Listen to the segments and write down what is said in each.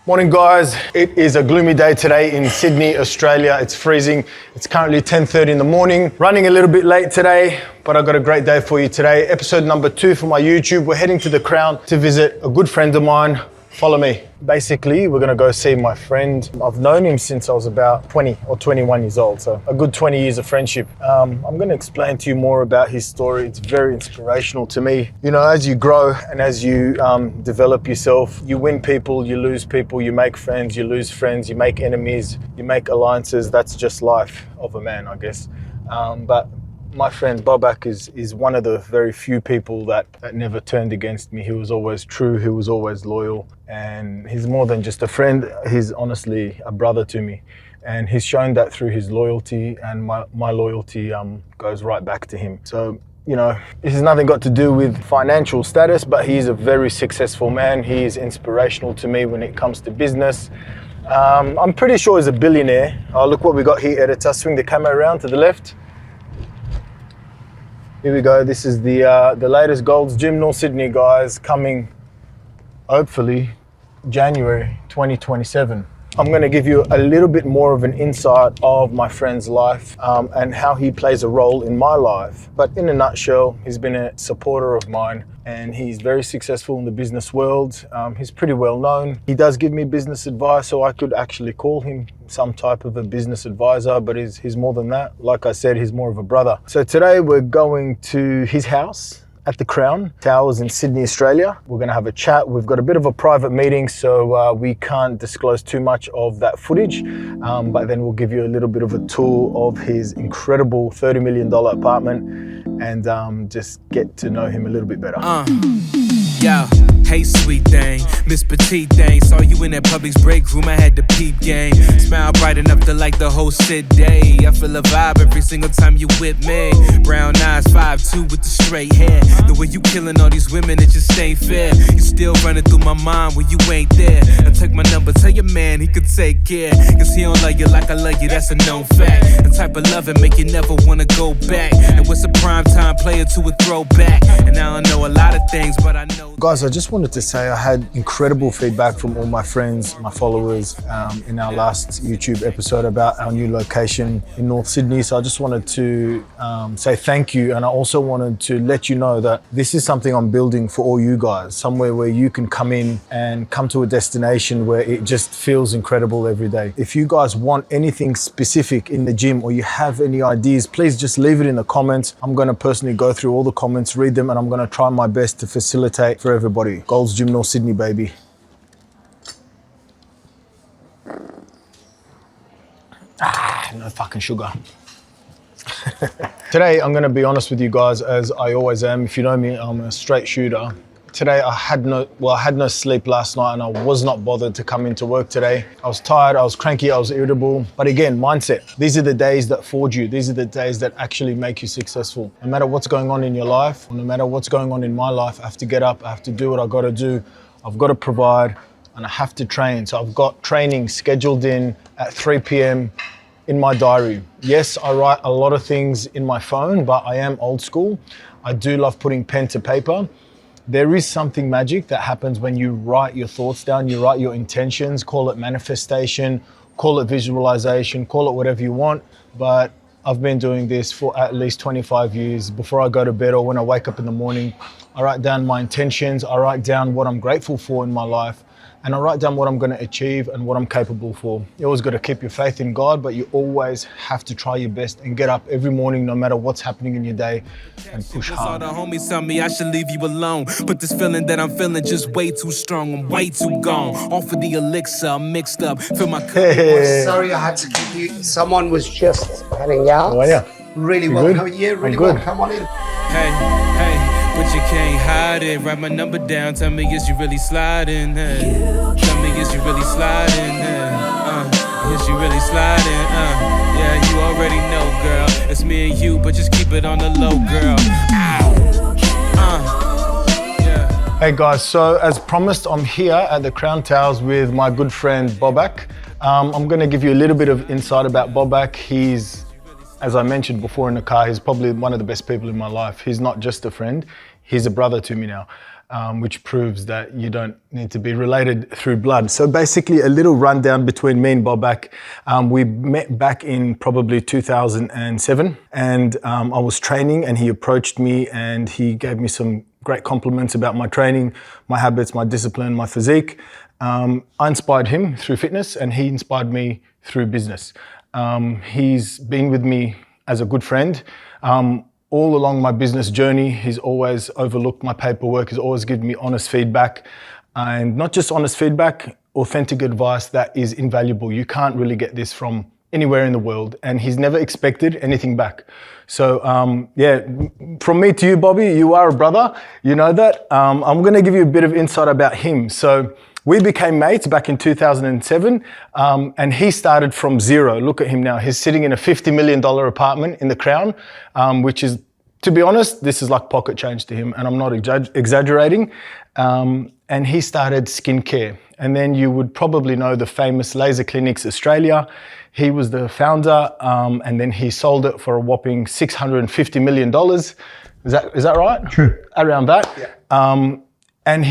Morning guys, it is a gloomy day today in Sydney, Australia. It's freezing. It's currently 10:30 in the morning. Running a little bit late today, but I've got a great day for you today. Episode number 2 for my YouTube. We're heading to the Crown to visit a good friend of mine. Follow me. Basically, we're gonna go see my friend. I've known him since I was about 20 or 21 years old, so a good 20 years of friendship. I'm gonna explain to you more about his story. It's very inspirational to me. You know, as you grow and as you develop yourself, you win people, you lose people, you make friends, you lose friends, you make enemies, you make alliances. That's just life of a man, I guess. But my friend Bobak is one of the very few people that never turned against me. He was always true, he was always loyal, and he's more than just a friend, he's honestly a brother to me. And he's shown that through his loyalty, and my loyalty goes right back to him. So, you know, this has nothing got to do with financial status, but he's a very successful man. He is inspirational to me when it comes to business. I'm pretty sure he's a billionaire. Oh, look what we got here, editor. Swing the camera around to the left. Here we go. This is the latest Gold's Gym North Sydney, guys, coming hopefully January 2027. I'm going to give you a little bit more of an insight of my friend's life and how he plays a role in my life. But in a nutshell, he's been a supporter of mine and he's very successful in the business world. He's pretty well known. He does give me business advice, so I could actually call him some type of a business advisor, but he's more than that. Like I said, he's more of a brother. So today we're going to his house at the Crown Towers in Sydney, Australia. We're gonna have a chat. We've got a bit of a private meeting, so we can't disclose too much of that footage, but then we'll give you a little bit of a tour of his incredible $30 million apartment and just get to know him a little bit better. Yo, hey sweet thing, Miss Petite thing. Saw you in that Publix break room, I had the peep game. Smile bright enough to like the whole day. I feel a vibe every single time you with me. Brown eyes, 5'2" with the straight hair. The way you killing all these women, it just ain't fair. You still running through my mind when you ain't there. Now take my number, tell your man he could take care. Cause he don't love you like I love you, that's a known fact. The type of loving make you never wanna go back. And what's a prime time player to a throwback? And I don't know a lot of things, but I know. Guys, I just wanted to say I had incredible feedback from all my friends, my followers in our last YouTube episode about our new location in North Sydney. So I just wanted to say thank you. And I also wanted to let you know that this is something I'm building for all you guys, somewhere where you can come in and come to a destination where it just feels incredible every day. If you guys want anything specific in the gym or you have any ideas, please just leave it in the comments. I'm going to personally go through all the comments, read them, and I'm going to try my best to facilitate for everybody. Gold's Gym North Sydney, baby. No fucking sugar. Today, I'm gonna be honest with you guys, as I always am. If you know me, I'm a straight shooter. Today, I had no sleep last night and I was not bothered to come into work today. I was tired, I was cranky, I was irritable. But again, mindset. These are the days that forge you. These are the days that actually make you successful. No matter what's going on in your life, or no matter what's going on in my life, I have to get up, I have to do what I gotta do. I've gotta provide and I have to train. So I've got training scheduled in at 3 p.m. in my diary. Yes, I write a lot of things in my phone, but I am old school. I do love putting pen to paper. There is something magic that happens when you write your thoughts down, you write your intentions, call it manifestation, call it visualization, call it whatever you want. But I've been doing this for at least 25 years. Before I go to bed or when I wake up in the morning, I write down my intentions, I write down what I'm grateful for in my life, and I write down what I'm going to achieve and what I'm capable for. You always got to keep your faith in God, but you always have to try your best and get up every morning, no matter what's happening in your day, and push hard. All the homies tell me I should leave you alone, but this feeling that I'm feeling just way too strong. I'm way too gone. Off of the elixir, I'm mixed up. Feel my cup. Sorry, I had to keep you. Someone was just heading out. How are you? Really You well. good? How are you? Really I'm well. good. Come on in. Hey, but you can't hide it. Write my number down. Tell me, is you really sliding? Hey. Tell me, is you really sliding? Hey. Is you really sliding? Yeah, you already know, girl. It's me and you, but just keep it on the low, girl. Yeah. Hey guys, so as promised, I'm here at the Crown Towers with my good friend Bobak. I'm going to give you a little bit of insight about Bobak. He's, as I mentioned before in the car, he's probably one of the best people in my life. He's not just a friend, he's a brother to me now. which proves that you don't need to be related through blood. So basically a little rundown between me and Bobak. We met back in probably 2007, and I was training and he approached me and he gave me some great compliments about my training, my habits, my discipline, my physique. I inspired him through fitness and he inspired me through business. He's been with me as a good friend. All along my business journey, he's always overlooked my paperwork, he's always given me honest feedback. And not just honest feedback, authentic advice that is invaluable. You can't really get this from anywhere in the world, and he's never expected anything back. So yeah, from me to you, Bobby, you are a brother, you know that. I'm gonna give you a bit of insight about him. So we became mates back in 2007, and he started from zero. Look at him now. He's sitting in a $50 million apartment in the Crown, which is, to be honest, this is like pocket change to him, and I'm not exaggerating. And he started skincare. And then you would probably know the famous Laser Clinics Australia. He was the founder, and then he sold it for a whopping $650 million. Is that right? True. Around that. Yeah. And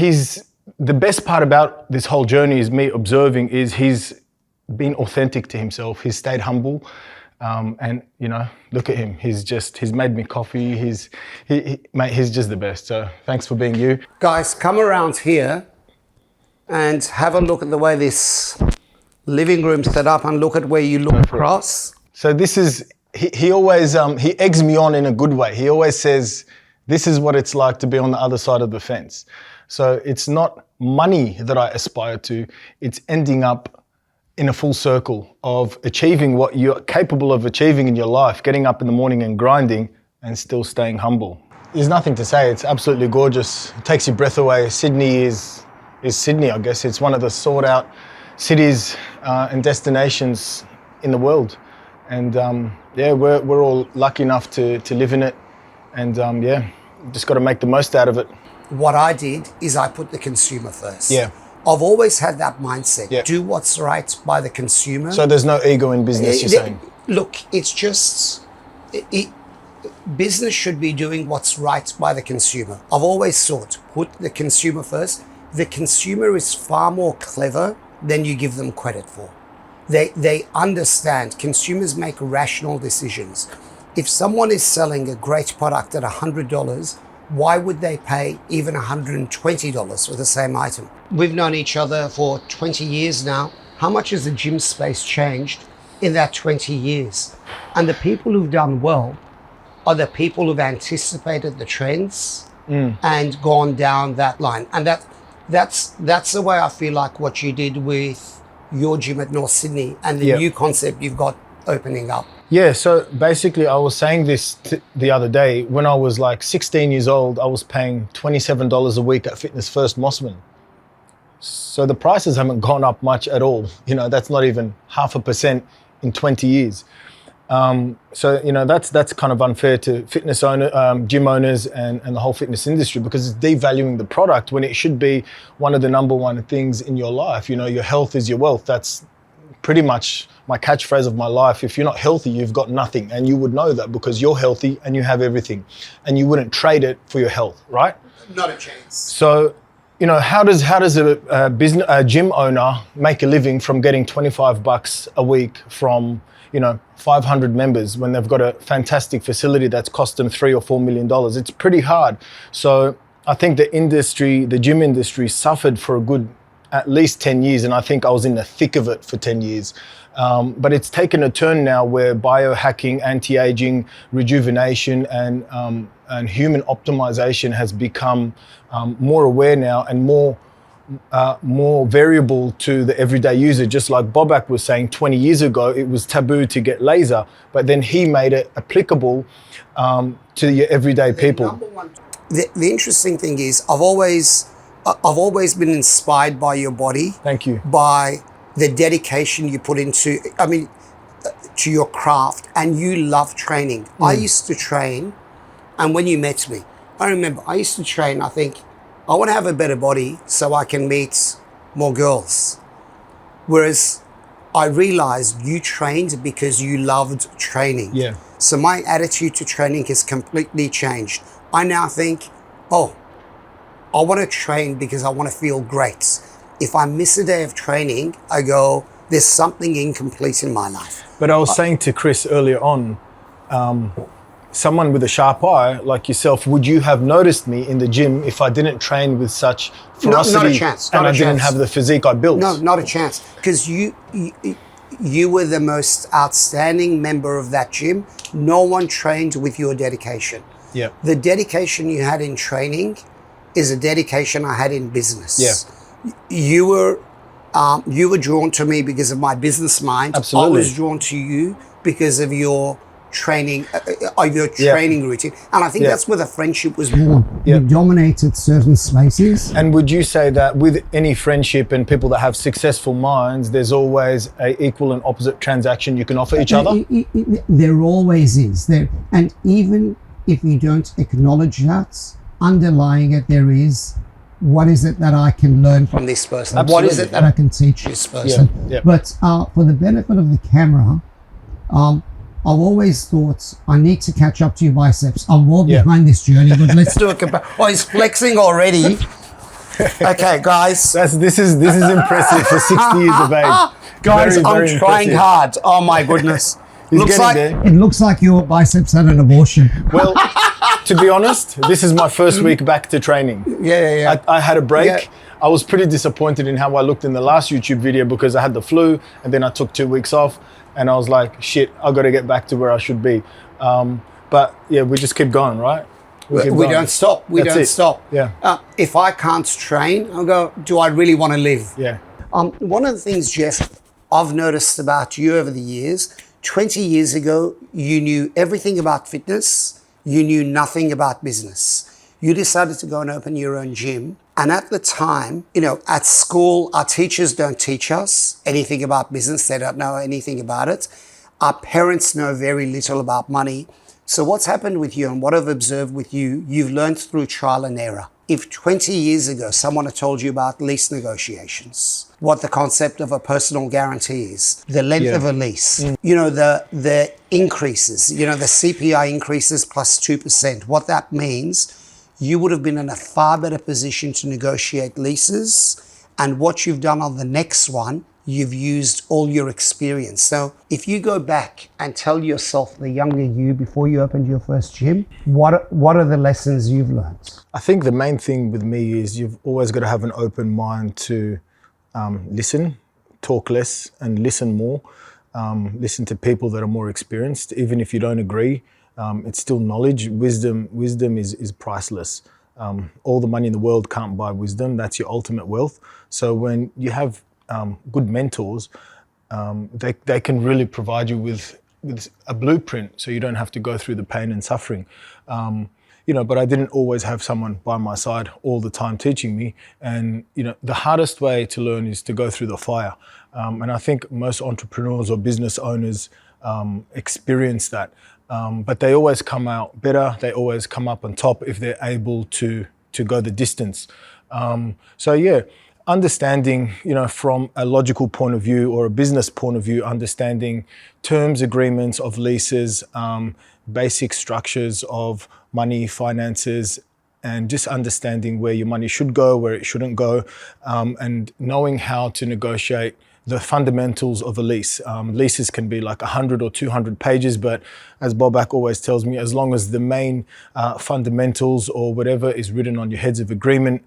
the best part about this whole journey is me observing is he's been authentic to himself. He's stayed humble. And you know, look at him. He's made me coffee. Mate, he's just the best. So thanks for being you. Guys, come around here and have a look at the way this living room's set up and look at where you look across. So this is, he always, he eggs me on in a good way. He always says, this is what it's like to be on the other side of the fence. So it's not money that I aspire to, it's ending up in a full circle of achieving what you're capable of achieving in your life, getting up in the morning and grinding and still staying humble. There's nothing to say, it's absolutely gorgeous. It takes your breath away. Sydney is Sydney, I guess. It's one of the sought out cities and destinations in the world. And yeah, we're all lucky enough to live in it. And yeah, just got to make the most out of it. What I did is I put the consumer first. Yeah. I've always had that mindset. Yeah. Do what's right by the consumer. So there's no ego in business, you're saying? Look, it's just, business should be doing what's right by the consumer. I've always thought, put the consumer first. The consumer is far more clever than you give them credit for. They understand. Consumers make rational decisions. If someone is selling a great product at $100, why would they pay even $120 for the same item? We've known each other for 20 years now. How much has the gym space changed in that 20 years? And the people who've done well are the people who've anticipated the trends and gone down that line. And that's the way I feel like what you did with your gym at North Sydney and the new concept you've got opening up. Yeah, so basically I was saying this the other day. When I was like 16 years old, I was paying $27 a week at Fitness First Mossman. So the prices haven't gone up much at all. You know, that's not even 0.5% in 20 years. So, you know, that's kind of unfair to gym owners and the whole fitness industry, because it's devaluing the product when it should be one of the number one things in your life. You know, your health is your wealth. That's pretty much my catchphrase of my life. If you're not healthy, you've got nothing. And you would know that because you're healthy and you have everything. And you wouldn't trade it for your health, right? Not a chance. So, you know, how does a gym owner make a living from getting $25 a week from, you know, 500 members when they've got a fantastic facility that's cost them $3 or $4 million? It's pretty hard. So I think the gym industry suffered for a good at least 10 years, and I think I was in the thick of it for 10 years. But it's taken a turn now where biohacking, anti-aging, rejuvenation, and human optimization has become more aware now and more variable to the everyday user. Just like Bobak was saying, 20 years ago, it was taboo to get laser, but then he made it applicable to your everyday people. The interesting thing is I've always been inspired by your body. Thank you. By the dedication you put into, to your craft, and you love training. I used to train, and when you met me, I remember I used to train, I think, I want to have a better body so I can meet more girls. Whereas I realized you trained because you loved training. Yeah. So my attitude to training has completely changed. I now think, I want to train because I want to feel great. If I miss a day of training, I go, there's something incomplete in my life. But I was saying to Chris earlier on, someone with a sharp eye like yourself, would you have noticed me in the gym if I didn't train with such ferocity not a chance. and I didn't have the physique I built? No, not a chance. Because you were the most outstanding member of that gym. No one trained with your dedication. Yeah. The dedication you had in training is a dedication I had in business. Yeah. You were drawn to me because of my business mind. Absolutely. I was drawn to you because of your training, routine. And I think that's where the friendship was born. Yeah. We dominated certain spaces. And would you say that with any friendship and people that have successful minds, there's always a equal and opposite transaction you can offer each other? There always is. And even if you don't acknowledge that, underlying it, there is, what is it that I can learn from this person? Absolutely. What is it that I can teach this person? Yeah. But for the benefit of the camera, I've always thought I need to catch up to your biceps. I'm well behind this journey, but let's do a comparison. Oh, he's flexing already. Okay, guys. This is impressive for 60 years of age. Guys, Very, I'm very trying impressive. hard. Oh my goodness. He's Looks getting like there. it looks like your biceps had an abortion. Well, to be honest, this is my first week back to training. Yeah. I had a break. Yeah. I was pretty disappointed in how I looked in the last YouTube video because I had the flu and then I took 2 weeks off and I was like, shit, I got to get back to where I should be. But yeah, we just keep going, right? We keep going. don't stop. We That's don't it. stop. Yeah. If I can't train, I'll go, do I really want to live? Yeah. One of the things, Jeff, I've noticed about you over the years, 20 years ago, you knew everything about fitness. You knew nothing about business. You decided to go and open your own gym. And at the time, at school, our teachers don't teach us anything about business. They don't know anything about it. Our parents know very little about money. So what's happened with you and what I've observed with you, you've learned through trial and error. If 20 years ago, someone had told you about lease negotiations, what the concept of a personal guarantee is, the length of a lease, the increases, the CPI increases plus 2%, what that means, you would have been in a far better position to negotiate leases. And what you've done on the next one, you've used all your experience. So if you go back and tell yourself, the younger you, before you opened your first gym, what are the lessons you've learned? I think the main thing with me is you've always got to have an open mind to listen, talk less and listen more. Listen to people that are more experienced. Even if you don't agree, it's still knowledge. Wisdom is priceless. All the money in the world can't buy wisdom. That's your ultimate wealth. So when you have good mentors, they can really provide you with a blueprint so you don't have to go through the pain and suffering. But I didn't always have someone by my side all the time teaching me. And, the hardest way to learn is to go through the fire. And I think most entrepreneurs or business owners experience that. But they always come out better. They always come up on top if they're able to go the distance. Understanding, from a logical point of view or a business point of view, understanding terms, agreements of leases, basic structures of money, finances, and just understanding where your money should go, where it shouldn't go, and knowing how to negotiate the fundamentals of a lease. Leases can be like 100 or 200 pages, but as Bobak always tells me, as long as the main fundamentals or whatever is written on your heads of agreement,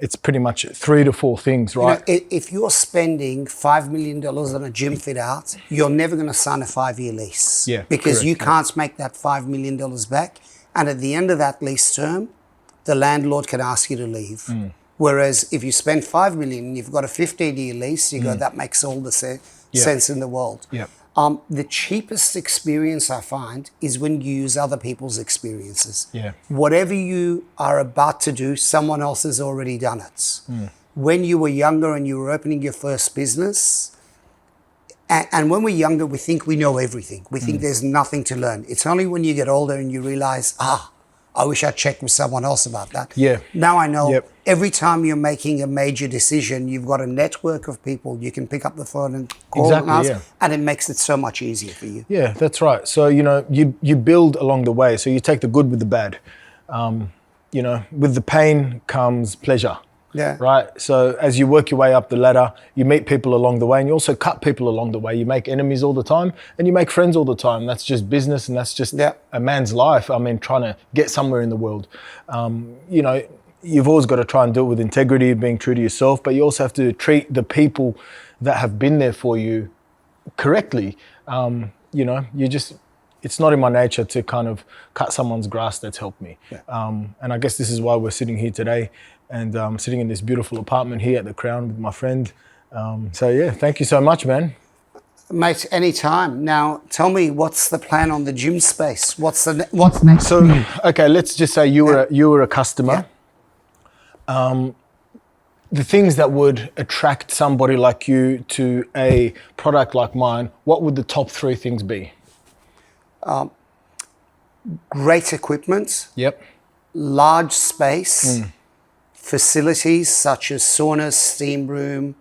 it's pretty much 3 to 4 things, right? If you're spending $5 million on a gym fit out, you're never going to sign a 5-year lease. Yeah, because correct, you can't make that $5 million back. And at the end of that lease term, the landlord can ask you to leave. Whereas if you spend $5 million and you've got a 15-year lease, you go, that makes all the sense in the world. Yeah. The cheapest experience I find is when you use other people's experiences. Yeah. Whatever you are about to do, someone else has already done it. When you were younger and you were opening your first business, and when we're younger, we think we know everything. We think there's nothing to learn. It's only when you get older and you realize, I wish I checked with someone else about that. Yeah. Now I know. Yep. Every time you're making a major decision, you've got a network of people. You can pick up the phone and call and ask, and it makes it so much easier for you. Yeah, that's right. So, you build along the way. So you take the good with the bad. with the pain comes pleasure. Yeah. Right. So as you work your way up the ladder, you meet people along the way, and you also cut people along the way. You make enemies all the time, and you make friends all the time. That's just business, and that's just a man's life. I mean, trying to get somewhere in the world. You've always got to try and do it with integrity, being true to yourself, but you also have to treat the people that have been there for you correctly. It's not in my nature to kind of cut someone's grass that's helped me. Yeah. And I guess this is why we're sitting here today, and sitting in this beautiful apartment here at the Crown with my friend. Thank you so much, man. Mate, anytime. Now, tell me, what's the plan on the gym space? What's next? So, okay, let's just say you were a customer. Yeah. The things that would attract somebody like you to a product like mine, what would the top 3 things be? Great equipment. Yep. Large space. Facilities such as saunas, steam room,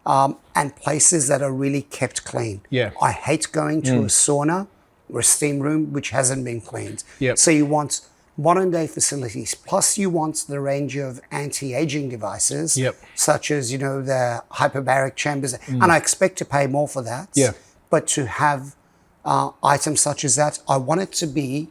and places that are really kept clean. Yeah. I hate going to a sauna or a steam room which hasn't been cleaned. Yep. So you want modern day facilities, plus you want the range of anti-aging devices, such as, the hyperbaric chambers. And I expect to pay more for that. Yeah. But to have items such as that, I want it to be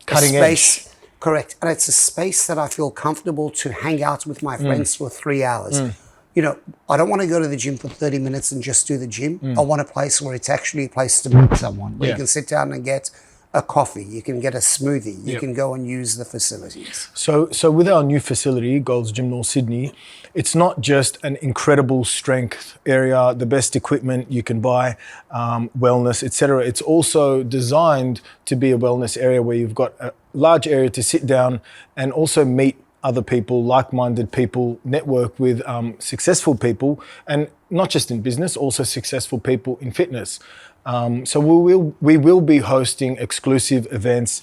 cutting a space. edge. Correct. And it's a space that I feel comfortable to hang out with my friends for 3 hours. I don't want to go to the gym for 30 minutes and just do the gym. I want a place where it's actually a place to meet someone, where you can sit down and get a coffee, you can get a smoothie, you can go and use the facilities. So with our new facility, Gold's Gym North Sydney, it's not just an incredible strength area, the best equipment you can buy, wellness, etc. It's also designed to be a wellness area where you've got a large area to sit down and also meet other people, like-minded people, network with successful people, and not just in business, also successful people in fitness. So we will be hosting exclusive events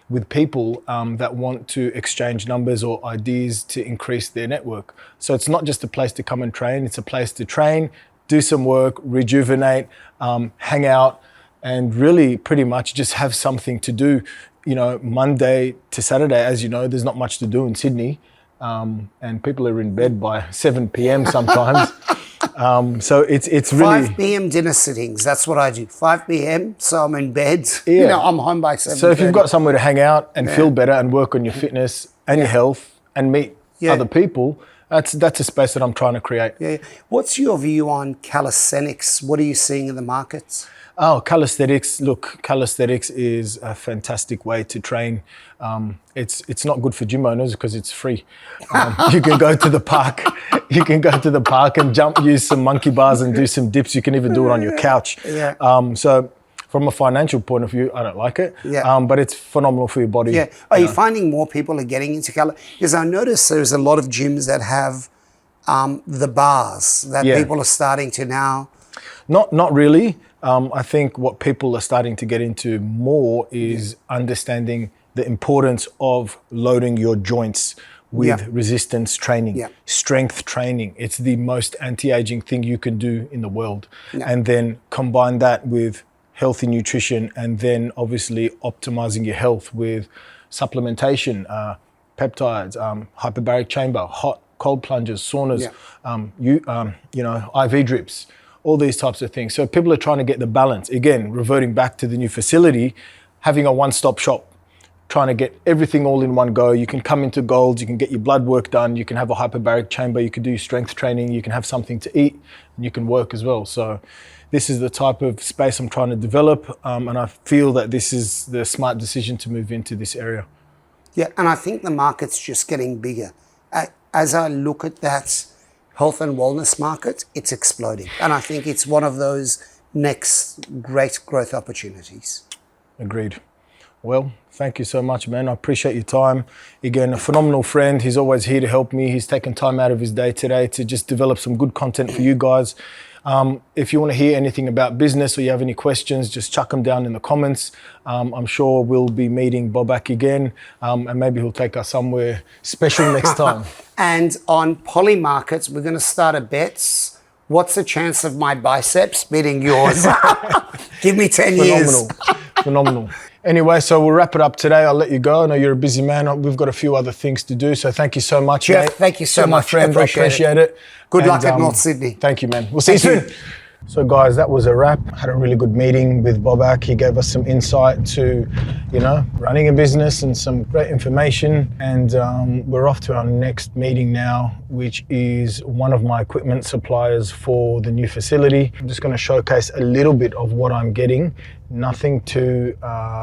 with people that want to exchange numbers or ideas to increase their network. So it's not just a place to come and train, it's a place to train, do some work, rejuvenate, hang out, and really pretty much just have something to do. Monday to Saturday, as you know, there's not much to do in Sydney, and people are in bed by 7 p.m. sometimes. So it's really 5 p.m. dinner sittings. That's what I do. 5 p.m. So I'm in bed. Yeah. I'm home by 7. So if you've got somewhere to hang out and feel better and work on your fitness and your health and meet other people, that's a space that I'm trying to create. Yeah. What's your view on calisthenics? What are you seeing in the markets? Oh, calisthenics. Look, calisthenics is a fantastic way to train. It's not good for gym owners because it's free. You can go to the park. You can go to the park and use some monkey bars and do some dips. You can even do it on your couch. Yeah. So from a financial point of view, I don't like it. Yeah. But it's phenomenal for your body. Yeah. Are you finding more people are getting into calisthenics? Because I notice there's a lot of gyms that have the bars that people are starting to now. Not really. I think what people are starting to get into more is understanding the importance of loading your joints with resistance training, strength training. It's the most anti-aging thing you can do in the world. And then combine that with healthy nutrition, and then obviously optimizing your health with supplementation, peptides, hyperbaric chamber, hot, cold plunges, saunas, IV drips, all these types of things. So people are trying to get the balance. Again, reverting back to the new facility, having a one-stop shop, trying to get everything all in one go. You can come into Gold's, you can get your blood work done, you can have a hyperbaric chamber, you can do strength training, you can have something to eat, and you can work as well. So this is the type of space I'm trying to develop, and I feel that this is the smart decision to move into this area. Yeah, and I think the market's just getting bigger. As I look at that health and wellness market, it's exploding. And I think it's one of those next great growth opportunities. Agreed. Well, thank you so much, man. I appreciate your time. Again, a phenomenal friend. He's always here to help me. He's taken time out of his day today to just develop some good content for you guys. If you want to hear anything about business or you have any questions, just chuck them down in the comments. I'm sure we'll be meeting Bobak again, and maybe he'll take us somewhere special next time. And on Polymarket, we're going to start a bet. What's the chance of my biceps beating yours? Give me 10 years. phenomenal. Anyway, so we'll wrap it up today. I'll let you go. I know you're a busy man. We've got a few other things to do. So thank you so much, Jeff, mate. thank you so To my much. friend, I appreciate it. Good luck at North Sydney. Thank you, man. We'll see you soon. So guys, that was a wrap. Had a really good meeting with Bobak. He gave us some insight to, running a business and some great information. And we're off to our next meeting now, which is one of my equipment suppliers for the new facility. I'm just going to showcase a little bit of what I'm getting. Nothing too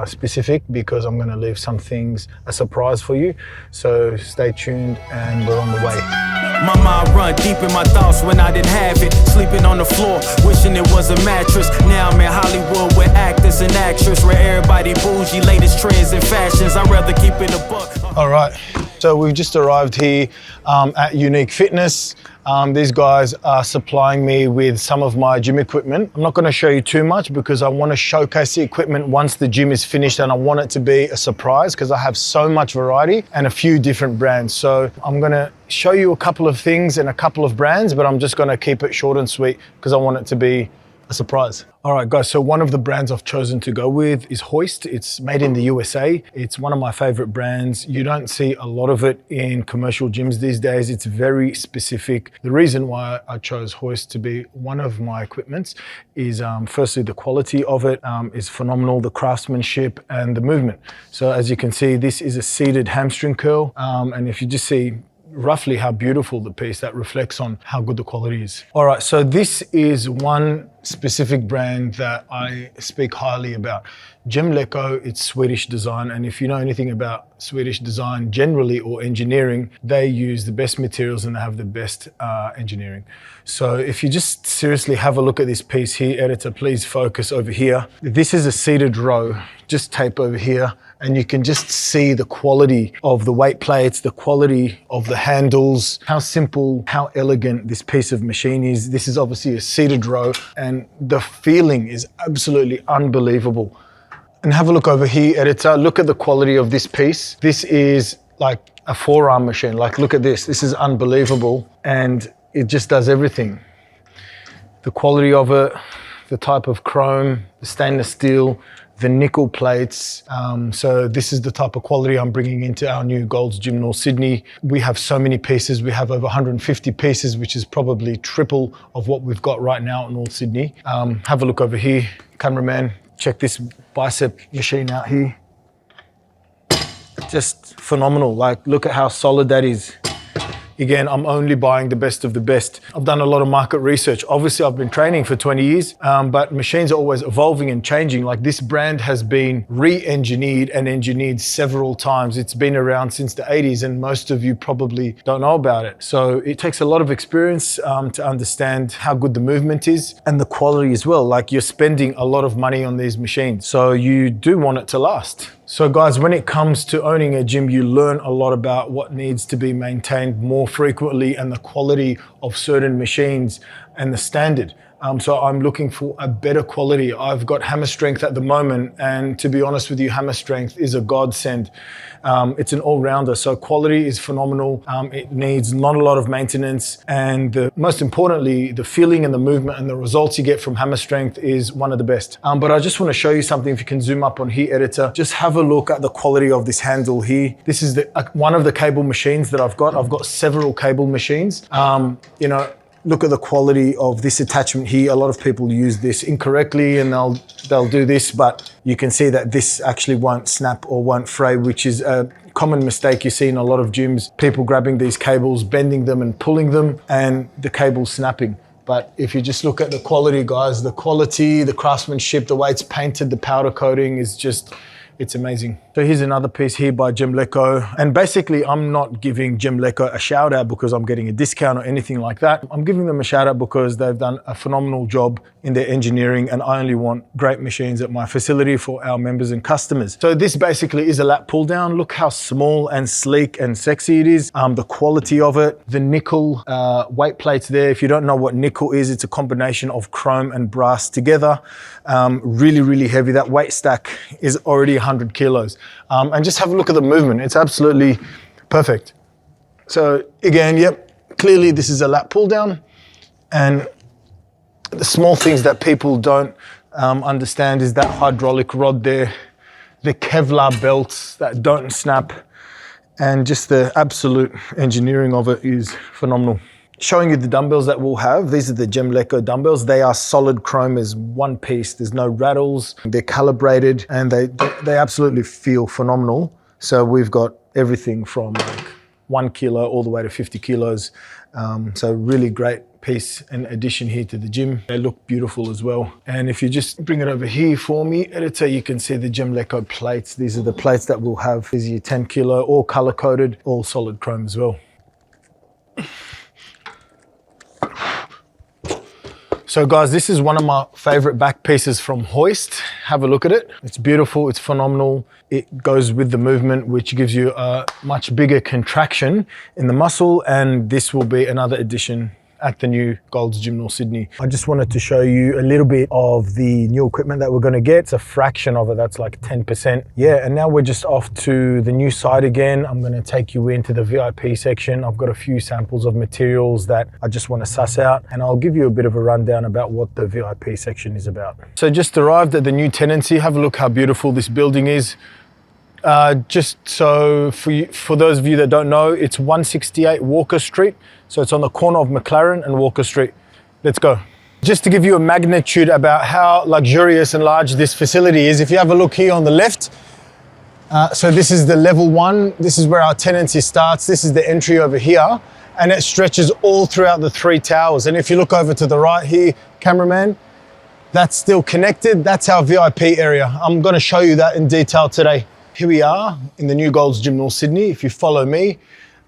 specific because I'm going to leave some things a surprise for you. So stay tuned and we're on the way. My mind run deep in my thoughts when I didn't have it. Sleeping on the floor, wishing it was a mattress. Now I'm in Hollywood with actors and actresses, where everybody bougie, latest trends and fashions. I'd rather keep it a buck. All right, so we've just arrived here at Unique Fitness. These guys are supplying me with some of my gym equipment. I'm not going to show you too much because I want to showcase the equipment once the gym is finished, and I want it to be a surprise because I have so much variety and a few different brands. So I'm going to show you a couple of things and a couple of brands, but I'm just going to keep it short and sweet because I want it to be a surprise. All right, guys, so one of the brands I've chosen to go with is Hoist. It's made in the USA. It's one of my favorite brands. You don't see a lot of it in commercial gyms these days. It's very specific. The reason why I chose Hoist to be one of my equipments is firstly, the quality of it is phenomenal, the craftsmanship and the movement. So as you can see, this is a seated hamstring curl. And if you just see roughly how beautiful the piece, that reflects on how good the quality is. All right, so this is one specific brand that I speak highly about. Gemleco, it's Swedish design, and if you know anything about Swedish design generally or engineering, they use the best materials and they have the best engineering. So if you just seriously have a look at this piece here, editor, please focus over here. This is a seated row, just tape over here, and you can just see the quality of the weight plates, the quality of the handles, how simple, how elegant this piece of machine is. This is obviously a seated row, and the feeling is absolutely unbelievable. And have a look over here, editor. Look at the quality of this piece. This is like a forearm machine. Like, look at this. This is unbelievable. And it just does everything. The quality of it, the type of chrome, the stainless steel, the nickel plates. So this is the type of quality I'm bringing into our new Gold's Gym North Sydney. We have so many pieces. We have over 150 pieces, which is probably triple of what we've got right now at North Sydney. Have a look over here, cameraman. Check this bicep machine out here. Just phenomenal. Like, look at how solid that is. Again, I'm only buying the best of the best. I've done a lot of market research. Obviously, I've been training for 20 years, but machines are always evolving and changing. Like, this brand has been re-engineered and engineered several times. It's been around since the 80s, and most of you probably don't know about it. So it takes a lot of experience to understand how good the movement is and the quality as well. Like, you're spending a lot of money on these machines, so you do want it to last. So guys, when it comes to owning a gym, you learn a lot about what needs to be maintained more frequently and the quality of certain machines and the standard. So I'm looking for a better quality. I've got Hammer Strength at the moment, and to be honest with you, Hammer Strength is a godsend. It's an all-rounder, so quality is phenomenal. It needs not a lot of maintenance, and most importantly, the feeling and the movement and the results you get from Hammer Strength is one of the best. But I just want to show you something. If you can zoom up on here, editor, just have a look at the quality of this handle here. This is one of the cable machines that I've got. I've got several cable machines. Look at the quality of this attachment here. A lot of people use this incorrectly and they'll do this, but you can see that this actually won't snap or won't fray, which is a common mistake you see in a lot of gyms. People grabbing these cables, bending them and pulling them, and the cable's snapping. But if you just look at the quality, guys, the quality, the craftsmanship, the way it's painted, the powder coating is just, it's amazing. So here's another piece here by Gemleco. And basically, I'm not giving Gemleco a shout out because I'm getting a discount or anything like that. I'm giving them a shout out because they've done a phenomenal job in their engineering, and I only want great machines at my facility for our members and customers. So this basically is a lat pull down. Look how small and sleek and sexy it is. The quality of it, the nickel weight plates there. If you don't know what nickel is, it's a combination of chrome and brass together. Really, really heavy. That weight stack is already 100 kilos. And just have a look at the movement. It's absolutely perfect. So again, yep, clearly this is a lat pull down, and the small things that people don't understand is that hydraulic rod there, the Kevlar belts that don't snap, and just the absolute engineering of it is phenomenal. Showing you the dumbbells that we'll have. These are the Gemleco dumbbells. They are solid chrome as one piece. There's no rattles. They're calibrated and they absolutely feel phenomenal. So we've got everything from like 1 kilo all the way to 50 kilos. So really great piece and addition here to the gym. They look beautiful as well. And if you just bring it over here for me, editor, you can see the Gemleco plates. These are the plates that we'll have. These are your 10 kilo, all color coded, all solid chrome as well. So guys, this is one of my favorite back pieces from Hoist. Have a look at it. It's beautiful, it's phenomenal. It goes with the movement, which gives you a much bigger contraction in the muscle, and this will be another addition at the new Gold's Gym North Sydney. I just wanted to show you a little bit of the new equipment that we're gonna get. It's a fraction of it, that's like 10%. Yeah, and now we're just off to the new site again. I'm gonna take you into the VIP section. I've got a few samples of materials that I just wanna suss out, and I'll give you a bit of a rundown about what the VIP section is about. So just arrived at the new tenancy. Have a look how beautiful this building is. Just so for those of you that don't know, it's 168 Walker Street. So it's on the corner of McLaren and Walker Street. Let's go. Just to give you a magnitude about how luxurious and large this facility is, if you have a look here on the left, so this is the level 1. This is where our tenancy starts. This is the entry over here, and it stretches all throughout the 3 towers. And if you look over to the right here, cameraman, that's still connected. That's our VIP area. I'm gonna show you that in detail today. Here we are in the new Gold's Gym North Sydney. If you follow me,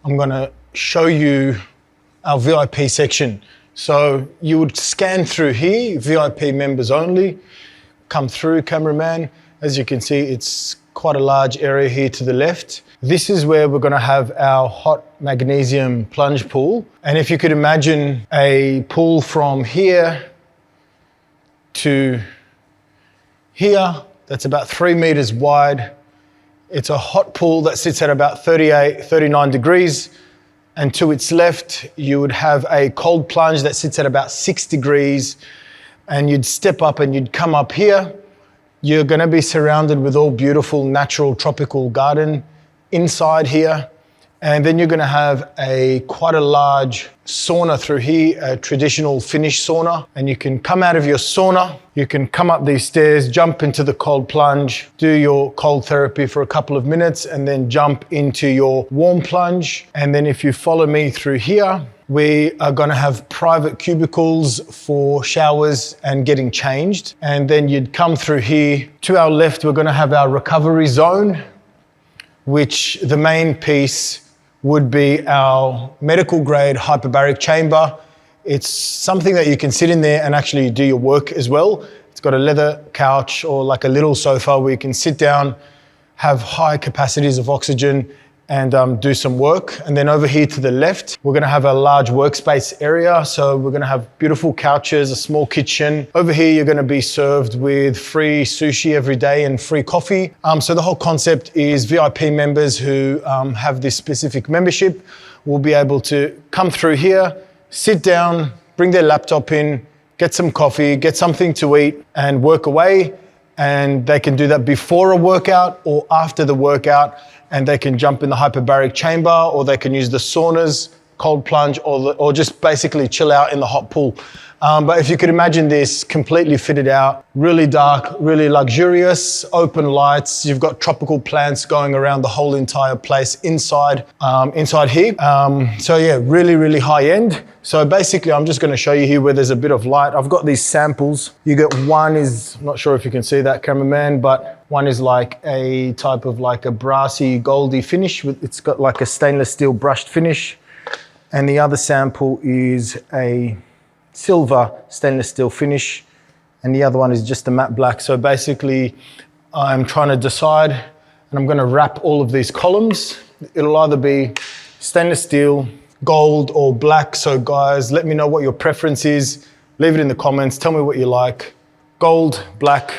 I'm gonna show you our VIP section. So you would scan through here, VIP members only, come through, cameraman. As you can see, it's quite a large area here to the left. This is where we're gonna have our hot magnesium plunge pool. And if you could imagine a pool from here to here, that's about 3 meters wide. It's a hot pool that sits at about 38, 39 degrees. And to its left, you would have a cold plunge that sits at about 6 degrees. And you'd step up and you'd come up here. You're gonna be surrounded with all beautiful, natural, tropical garden inside here. And then you're gonna have quite a large sauna through here, a traditional Finnish sauna. And you can come out of your sauna, you can come up these stairs, jump into the cold plunge, do your cold therapy for a couple of minutes, and then jump into your warm plunge. And then if you follow me through here, we are gonna have private cubicles for showers and getting changed. And then you'd come through here. To our left, we're gonna have our recovery zone, which the main piece would be our medical grade hyperbaric chamber. It's something that you can sit in there and actually do your work as well. It's got a leather couch or like a little sofa where you can sit down, have high capacities of oxygen, and do some work. And then over here to the left, we're gonna have a large workspace area. So we're gonna have beautiful couches, a small kitchen. Over here, you're gonna be served with free sushi every day and free coffee. So the whole concept is VIP members who have this specific membership will be able to come through here, sit down, bring their laptop in, get some coffee, get something to eat, and work away. And they can do that before a workout or after the workout, and they can jump in the hyperbaric chamber, or they can use the saunas, cold plunge, or just basically chill out in the hot pool. But if you could imagine this completely fitted out, really dark, really luxurious, open lights. You've got tropical plants going around the whole entire place inside here. So yeah, really, really high end. So basically, I'm just gonna show you here where there's a bit of light. I've got these samples. You get one is, I'm not sure if you can see that, cameraman, but one is like a type of like a brassy, goldy finish. It's got like a stainless steel brushed finish. And the other sample is a silver stainless steel finish, and the other one is just a matte black. So basically, I'm trying to decide, and I'm gonna wrap all of these columns. It'll either be stainless steel, gold, or black. So guys, let me know what your preference is. Leave it in the comments, tell me what you like. Gold, black,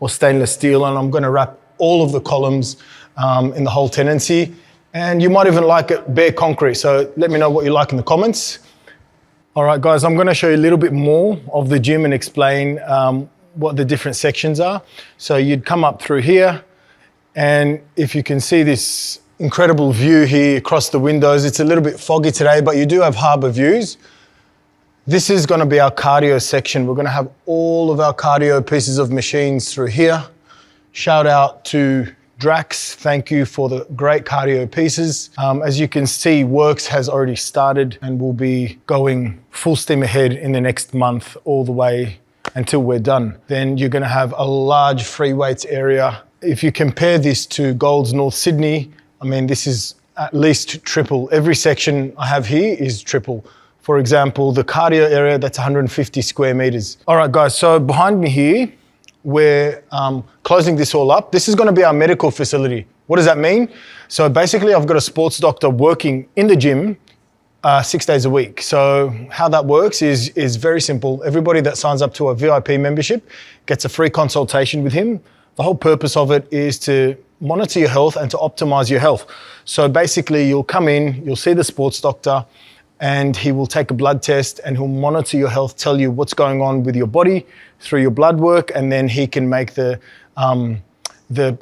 or stainless steel, and I'm gonna wrap all of the columns in the whole tenancy. And you might even like it bare concrete, so let me know what you like in the comments. All right, guys, I'm gonna show you a little bit more of the gym and explain what the different sections are. So you'd come up through here, and if you can see this incredible view here across the windows, it's a little bit foggy today, but you do have harbour views. This is going to be our cardio section. We're going to have all of our cardio pieces of machines through here. Shout out to Drax, thank you for the great cardio pieces. As you can see, works has already started and will be going full steam ahead in the next month all the way until we're done. Then you're going to have a large free weights area. If you compare this to Gold's North Sydney, I mean, this is at least triple. Every section I have here is triple. For example, the cardio area, that's 150 square meters. All right, guys, so behind me here, we're closing this all up. This is gonna be our medical facility. What does that mean? So basically, I've got a sports doctor working in the gym 6 days a week. So how that works is very simple. Everybody that signs up to a VIP membership gets a free consultation with him. The whole purpose of it is to monitor your health and to optimize your health. So basically, you'll come in, you'll see the sports doctor, and he will take a blood test and he'll monitor your health, tell you what's going on with your body through your blood work, and then he can make the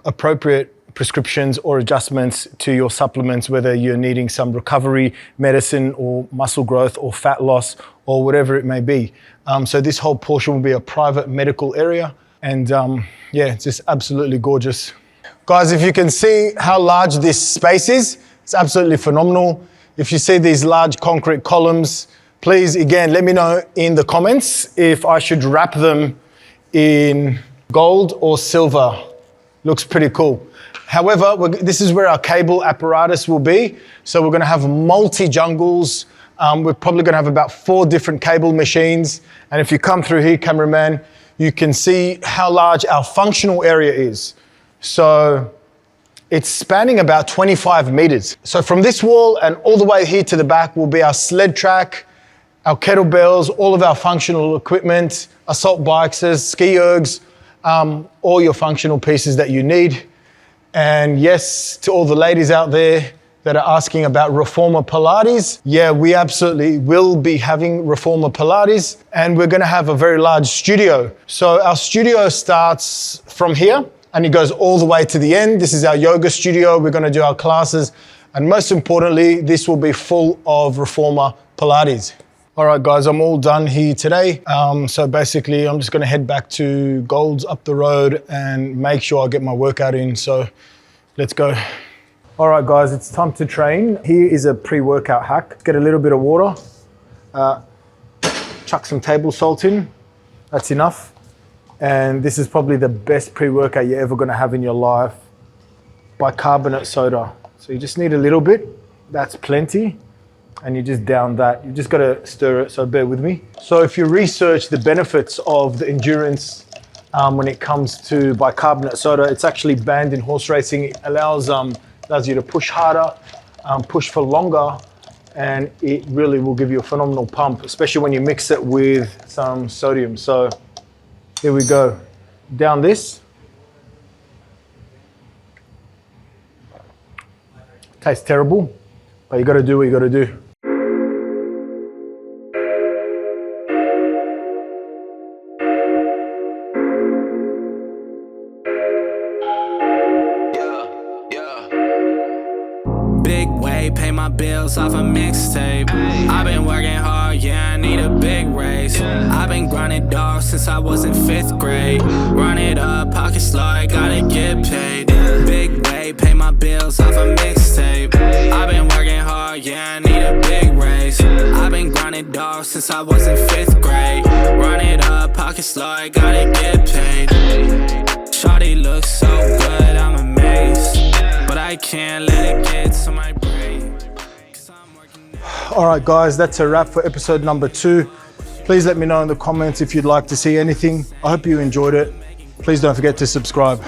appropriate prescriptions or adjustments to your supplements, whether you're needing some recovery medicine or muscle growth or fat loss or whatever it may be. So this whole portion will be a private medical area, and yeah, it's just absolutely gorgeous. Guys, if you can see how large this space is, it's absolutely phenomenal. If you see these large concrete columns, please, again, let me know in the comments if I should wrap them in gold or silver. Looks pretty cool. However, this is where our cable apparatus will be. So we're gonna have multi-jungles. We're probably gonna have about 4 different cable machines. And if you come through here, cameraman, you can see how large our functional area is. So it's spanning about 25 meters. So from this wall and all the way here to the back will be our sled track, our kettlebells, all of our functional equipment, assault bikes, ski ergs, all your functional pieces that you need. And yes, to all the ladies out there that are asking about Reformer Pilates, yeah, we absolutely will be having Reformer Pilates, and we're gonna have a very large studio. So our studio starts from here, and it goes all the way to the end. This is our yoga studio. We're gonna do our classes. And most importantly, this will be full of Reformer Pilates. All right, guys, I'm all done here today. So basically, I'm just gonna head back to Gold's up the road and make sure I get my workout in. So let's go. All right, guys, it's time to train. Here is a pre-workout hack. Get a little bit of water, chuck some table salt in. That's enough. And this is probably the best pre-workout you're ever gonna have in your life. Bicarbonate soda. So you just need a little bit, that's plenty. And you just down that. You just gotta stir it, so bear with me. So if you research the benefits of the endurance when it comes to bicarbonate soda, it's actually banned in horse racing. It allows you to push harder, push for longer, and it really will give you a phenomenal pump, especially when you mix it with some sodium. So here we go, down this. Tastes terrible, but you gotta do what you gotta do. Big way, pay my bills off a mixtape. I've been working hard, yeah, I need a big raise. I've been grinding dog since I was in 5th grade. Run it up, pocket slow, I gotta get paid. Big way, pay my bills off a mixtape. I've been working hard, yeah, I need a big raise. I've been grinding dog since I was in 5th grade. Run it up, pocket slow, I gotta get paid. Shawty looks so good, I'm amazed. But I can't let it get to my brain. All right, guys, that's a wrap for episode number 2. Please let me know in the comments if you'd like to see anything. I hope you enjoyed it. Please don't forget to subscribe.